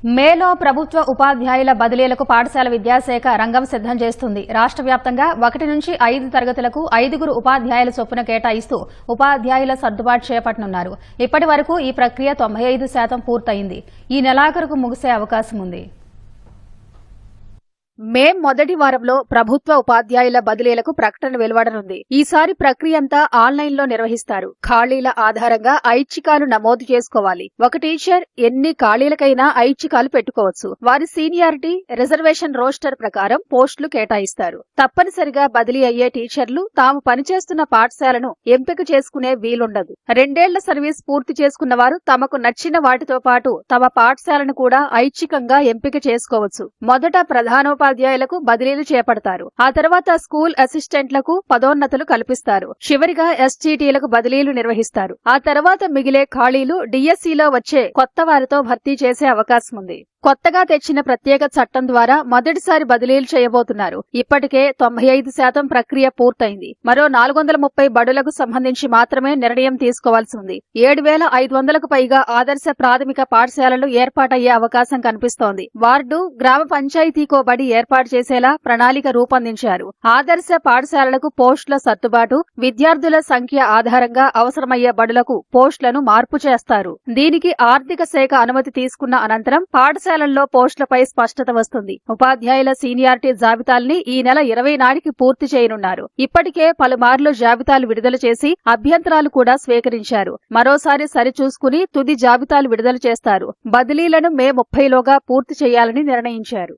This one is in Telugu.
మేలో ప్రభుత్వ ఉపాధ్యాయుల బదిలీలకు పాఠశాల విద్యాశాఖ రంగం సిద్దం చేస్తుంది. రాష్ట్ర వ్యాప్తంగా 1 నుంచి 5 తరగతులకు 5 ఉపాధ్యాయుల చొప్పున కేటాయిస్తూ ఉపాధ్యాయుల సర్దుబాటు చేపట్టనున్నారు. ఇప్పటి వరకు ఈ ప్రక్రియ 95% పూర్తయింది. ఈ నెలాఖరుకు ముగిసే అవకాశం ఉంది. మే మొదటి వారంలో ప్రభుత్వ ఉపాధ్యాయుల బదిలీలకు ప్రకటన వెలువడనుంది. ఈసారి ప్రక్రియ అంతా ఆన్లైన్లో నిర్వహిస్తారు. ఖాళీల ఆధారంగా ఐచ్ఛికాలు నమోదు చేసుకోవాలి. ఒక టీచర్ ఎన్ని ఖాళీలకైనా ఐచ్ఛికాలు పెట్టుకోవచ్చు. వారి సీనియారిటీ, రిజర్వేషన్ రోస్టర్ ప్రకారం పోస్టులు కేటాయిస్తారు. తప్పనిసరిగా బదిలీ అయ్యే టీచర్లు తాము పనిచేస్తున్న పాఠశాలను ఎంపిక చేసుకునే వీలుండదు. 2 ఏళ్ల సర్వీస్ పూర్తి చేసుకున్న వారు తమకు నచ్చిన వాటితో పాటు తమ పాఠశాలను కూడా ఐచ్ఛికంగా ఎంపిక చేసుకోవచ్చు. మొదట ప్రధానోపాధ్యాయులకు బదిలీలు చేపడతారు. ఆ తర్వాత స్కూల్ అసిస్టెంట్లకు పదోన్నతులు కల్పిస్తారు. చివరిగా ఎస్టీటీలకు బదిలీలు నిర్వహిస్తారు. ఆ తర్వాత మిగిలే ఖాళీలు డిఎస్సిలో వచ్చే కొత్త వారితో భర్తీ చేసే అవకాశం ఉంది. కొత్తగా తెచ్చిన ప్రత్యేక చట్టం ద్వారా మొదటిసారి బదిలీలు చేయబోతున్నారు. ఇప్పటికే 95% ప్రక్రియ పూర్తయింది. మరో 430 బడులకు సంబంధించి మాత్రమే నిర్ణయం తీసుకోవాల్సి ఉంది. 7,500కు పైగా ఆదర్శ ప్రాథమిక పాఠశాలలు ఏర్పాటయ్యే అవకాశం కనిపిస్తోంది. వార్డు, గ్రామ పంచాయతీకో బడి ఏర్పాటు చేసేలా ప్రణాళిక రూపొందించారు. ఆదర్శ పాఠశాలలకు పోస్టుల సర్దుబాటు, విద్యార్థుల సంఖ్య ఆధారంగా అవసరమయ్యే బడులకు పోస్టులను మార్పు చేస్తారు. దీనికి ఆర్థిక శాఖ అనుమతి తీసుకున్న అనంతరం పాఠశాలల్లో పోస్టులపై స్పష్టత వస్తుంది. ఉపాధ్యాయుల సీనియారిటీ జాబితాల్ని ఈ నెల 20 నాటికి పూర్తి చేయనున్నారు. ఇప్పటికే పలుమార్లు జాబితాలు విడుదల చేసి అభ్యంతరాలు కూడా స్వీకరించారు. మరోసారి సరిచూసుకుని తుది జాబితాలు విడుదల చేస్తారు. బదిలీలను మే 30లోగా పూర్తి చేయాలని నిర్ణయించారు.